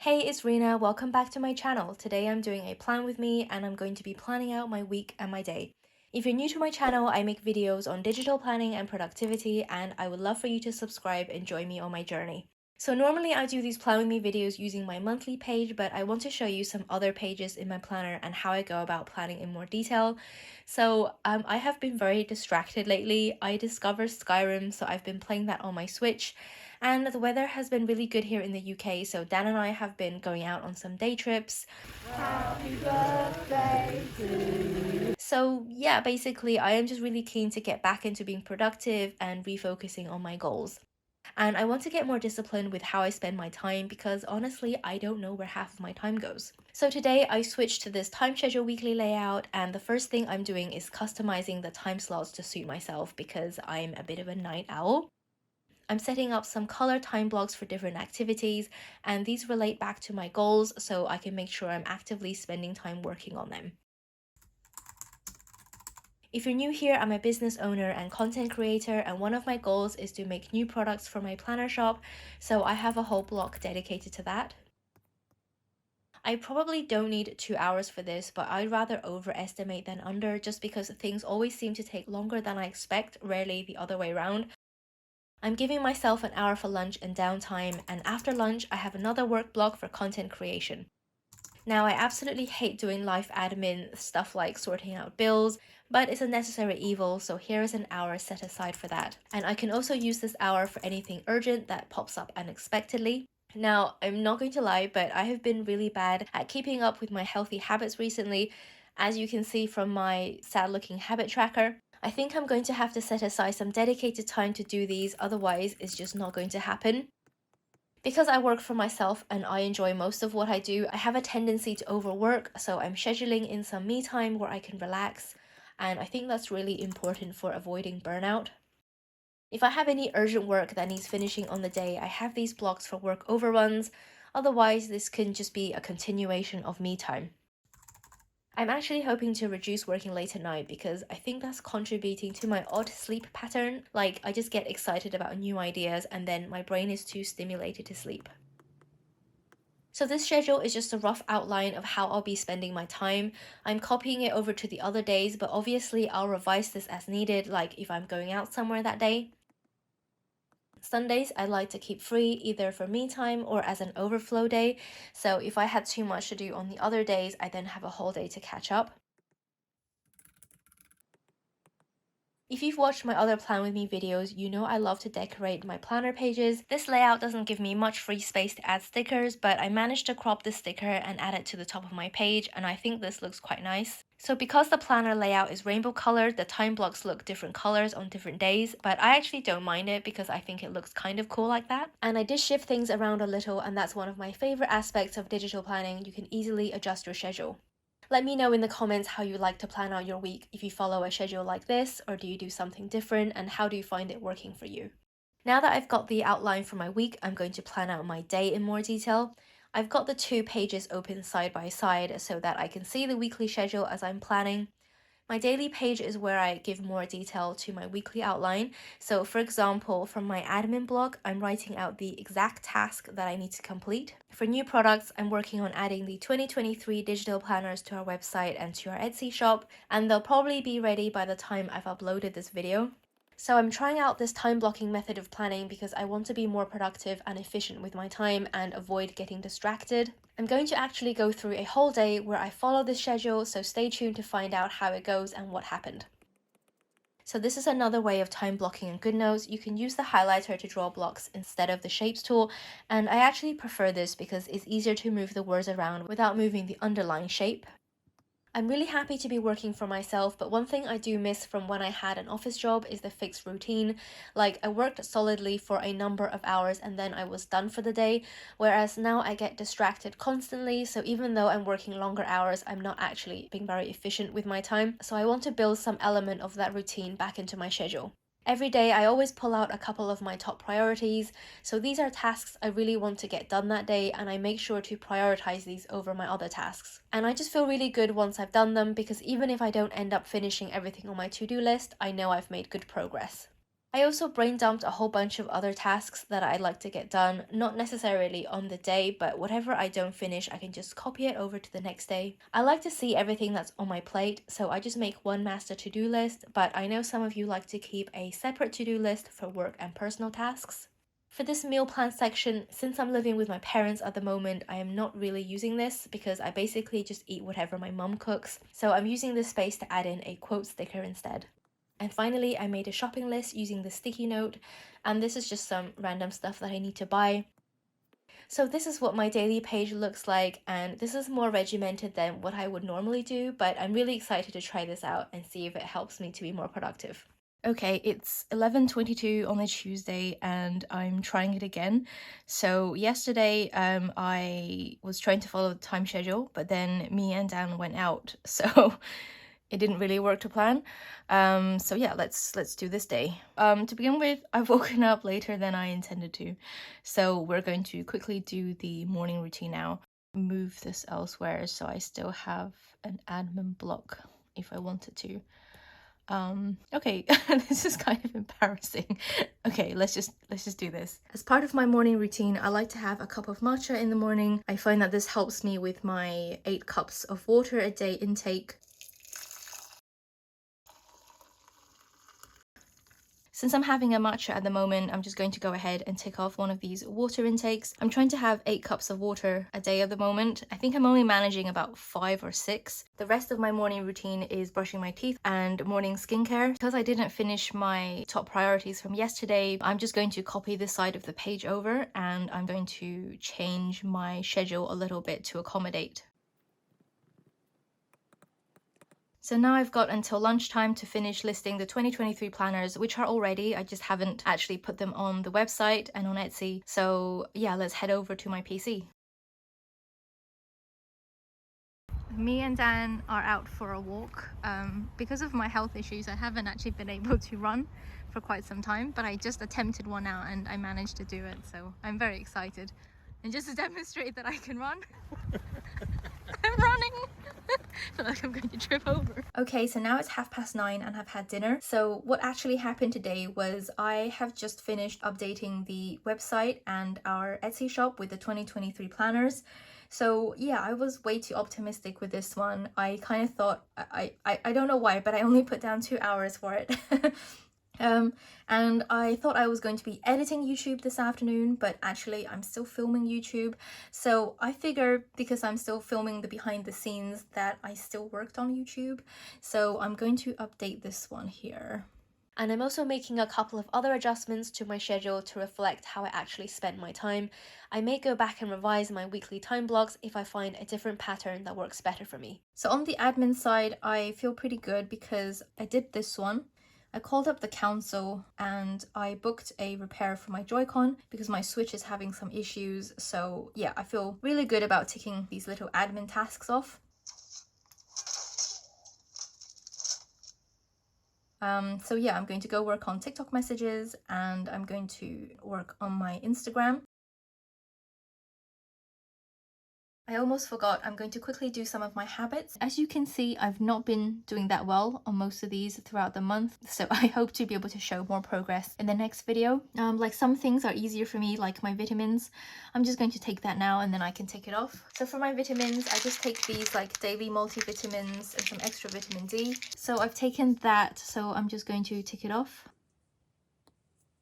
Hey, it's Rena. Welcome back to my channel. Today I'm doing a plan with me and I'm going to be planning out my week and my day. If you're new to my channel, I make videos on digital planning and productivity, and I would love for you to subscribe and join me on my journey. So normally I do these plan with me videos using my monthly page, but I want to show you some other pages in my planner and how I go about planning in more detail. So I have been very distracted lately. I discovered Skyrim, so I've been playing that on my Switch. And the weather has been really good here in the UK, so Dan and I have been going out on some day trips. Happy birthday to you. So yeah, basically I am just really keen to get back into being productive and refocusing on my goals. And I want to get more disciplined with how I spend my time because honestly, I don't know where half of my time goes. So today I switched to this time schedule weekly layout, and the first thing I'm doing is customizing the time slots to suit myself because I'm a bit of a night owl. I'm setting up some color time blocks for different activities, and these relate back to my goals so I can make sure I'm actively spending time working on them. If you're new here, I'm a business owner and content creator, and one of my goals is to make new products for my planner shop, so I have a whole block dedicated to that. I probably don't need 2 hours for this, but I'd rather overestimate than under just because things always seem to take longer than I expect, rarely the other way around. I'm giving myself an hour for lunch and downtime, and after lunch I have another work block for content creation. Now, I absolutely hate doing life admin stuff like sorting out bills, but it's a necessary evil, so here is an hour set aside for that. And I can also use this hour for anything urgent that pops up unexpectedly. Now, I'm not going to lie, but I have been really bad at keeping up with my healthy habits recently, as you can see from my sad looking habit tracker. I think I'm going to have to set aside some dedicated time to do these, otherwise it's just not going to happen. Because I work for myself and I enjoy most of what I do, I have a tendency to overwork, so I'm scheduling in some me time where I can relax, and I think that's really important for avoiding burnout. If I have any urgent work that needs finishing on the day, I have these blocks for work overruns, otherwise this can just be a continuation of me time. I'm actually hoping to reduce working late at night because I think that's contributing to my odd sleep pattern. Like, I just get excited about new ideas and then my brain is too stimulated to sleep. So this schedule is just a rough outline of how I'll be spending my time. I'm copying it over to the other days, but obviously I'll revise this as needed, like if I'm going out somewhere that day. Sundays I like to keep free either for me time or as an overflow day, so if I had too much to do on the other days, I then have a whole day to catch up. If you've watched my other plan with me videos, you know I love to decorate my planner pages. This layout doesn't give me much free space to add stickers, but I managed to crop this sticker and add it to the top of my page, and I think this looks quite nice. So because the planner layout is rainbow colored, the time blocks look different colors on different days, but I actually don't mind it because I think it looks kind of cool like that. And I did shift things around a little, and that's one of my favorite aspects of digital planning. You can easily adjust your schedule. Let me know in the comments how you like to plan out your week, if you follow a schedule like this, or do you do something different, and how do you find it working for you? Now that I've got the outline for my week, I'm going to plan out my day in more detail. I've got the two pages open side by side so that I can see the weekly schedule as I'm planning. My daily page is where I give more detail to my weekly outline. So for example, from my admin blog, I'm writing out the exact task that I need to complete. For new products, I'm working on adding the 2023 digital planners to our website and to our Etsy shop, and they'll probably be ready by the time I've uploaded this video. So I'm trying out this time blocking method of planning because I want to be more productive and efficient with my time and avoid getting distracted. I'm going to actually go through a whole day where I follow this schedule, so stay tuned to find out how it goes and what happened. So this is another way of time blocking in Goodnotes. You can use the highlighter to draw blocks instead of the shapes tool, and I actually prefer this because it's easier to move the words around without moving the underlying shape. I'm really happy to be working for myself, but one thing I do miss from when I had an office job is the fixed routine. Like, I worked solidly for a number of hours and then I was done for the day, whereas now I get distracted constantly, so even though I'm working longer hours, I'm not actually being very efficient with my time. So I want to build some element of that routine back into my schedule. Every day, I always pull out a couple of my top priorities, so these are tasks I really want to get done that day, and I make sure to prioritize these over my other tasks. And I just feel really good once I've done them, because even if I don't end up finishing everything on my to-do list, I know I've made good progress. I also brain dumped a whole bunch of other tasks that I'd like to get done, not necessarily on the day, but whatever I don't finish, I can just copy it over to the next day. I like to see everything that's on my plate, so I just make one master to-do list, but I know some of you like to keep a separate to-do list for work and personal tasks. For this meal plan section, since I'm living with my parents at the moment, I am not really using this because I basically just eat whatever my mum cooks, so I'm using this space to add in a quote sticker instead. And finally, I made a shopping list using the sticky note, and this is just some random stuff that I need to buy. So this is what my daily page looks like, and this is more regimented than what I would normally do, but I'm really excited to try this out and see if it helps me to be more productive. Okay, it's 11:22 on a Tuesday and I'm trying it again. So yesterday I was trying to follow the time schedule, but then me and Dan went out, so it didn't really work to plan. So yeah, let's do this day. To begin with, I've woken up later than I intended to, so we're going to quickly do the morning routine now. Move this elsewhere so I still have an admin block if I wanted to. Okay, this is kind of embarrassing. Okay, let's just do this. As part of my morning routine, I like to have a cup of matcha in the morning. I find that this helps me with my 8 cups of water a day intake. Since I'm having a matcha at the moment, I'm just going to go ahead and tick off one of these water intakes. I'm trying to have 8 cups of water a day at the moment. I think I'm only managing about 5 or 6. The rest of my morning routine is brushing my teeth and morning skincare. Because I didn't finish my top priorities from yesterday, I'm just going to copy this side of the page over and I'm going to change my schedule a little bit to accommodate. So now I've got until lunchtime to finish listing the 2023 planners, which are all ready. I just haven't actually put them on the website and on Etsy. So yeah, let's head over to my PC. Me and Dan are out for a walk. Because of my health issues, I haven't actually been able to run for quite some time, but I just attempted one out and I managed to do it. So I'm very excited. And just to demonstrate that I can run, I'm running. I feel like I'm going to trip over. Okay, so now it's 9:30 and I've had dinner. So what actually happened today was I have just finished updating the website and our Etsy shop with the 2023 planners. So yeah, I was way too optimistic with this one. I kind of thought, I don't know why, but I only put down 2 hours for it. And I thought I was going to be editing YouTube this afternoon, but actually I'm still filming YouTube. So I figure because I'm still filming the behind the scenes that I still worked on YouTube. So I'm going to update this one here. And I'm also making a couple of other adjustments to my schedule to reflect how I actually spend my time. I may go back and revise my weekly time blocks if I find a different pattern that works better for me. So on the admin side, I feel pretty good because I did this one. I called up the council and I booked a repair for my Joy-Con because my Switch is having some issues. So yeah, I feel really good about ticking these little admin tasks off. So yeah, I'm going to go work on TikTok messages and I'm going to work on my Instagram. I almost forgot, I'm going to quickly do some of my habits. As you can see, I've not been doing that well on most of these throughout the month, so I hope to be able to show more progress in the next video. Like some things are easier for me, like my vitamins. I'm just going to take that now and then I can tick it off. So for my vitamins, I just take these like daily multivitamins and some extra vitamin D. So I've taken that, so I'm just going to tick it off.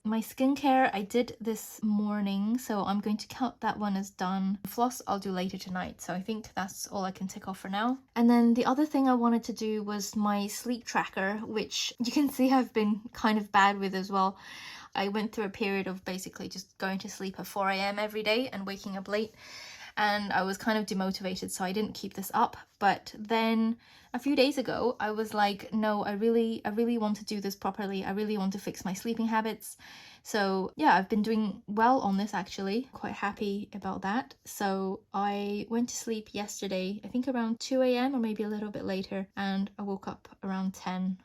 My skincare, I did this morning, so I'm going to count that one as done. Floss I'll do later tonight, so I think that's all I can tick off for now. And then the other thing I wanted to do was my sleep tracker, which you can see I've been kind of bad with as well. I went through a period of basically just going to sleep at 4 a.m. every day and waking up late. And I was kind of demotivated, so I didn't keep this up. But then a few days ago, I was like, no, I really want to do this properly. I really want to fix my sleeping habits. So yeah, I've been doing well on this actually. Quite happy about that. So I went to sleep yesterday, I think around 2 a.m. or maybe a little bit later, and I woke up around 10.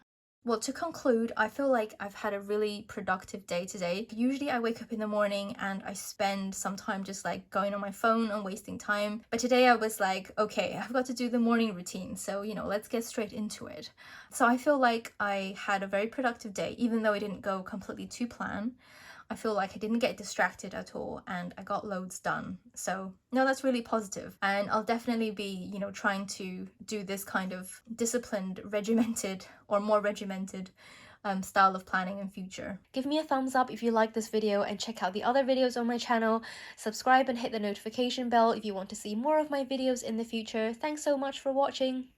Well, to conclude, I feel like I've had a really productive day today. Usually I wake up in the morning and I spend some time just like going on my phone and wasting time. But today I was like, okay, I've got to do the morning routine. So, let's get straight into it. So I feel like I had a very productive day, even though it didn't go completely to plan. I feel like I didn't get distracted at all and I got loads done. So, no, that's really positive. And I'll definitely be, trying to do this kind of disciplined, regimented, or more regimented style of planning in future. Give me a thumbs up if you like this video and check out the other videos on my channel. Subscribe and hit the notification bell if you want to see more of my videos in the future. Thanks so much for watching.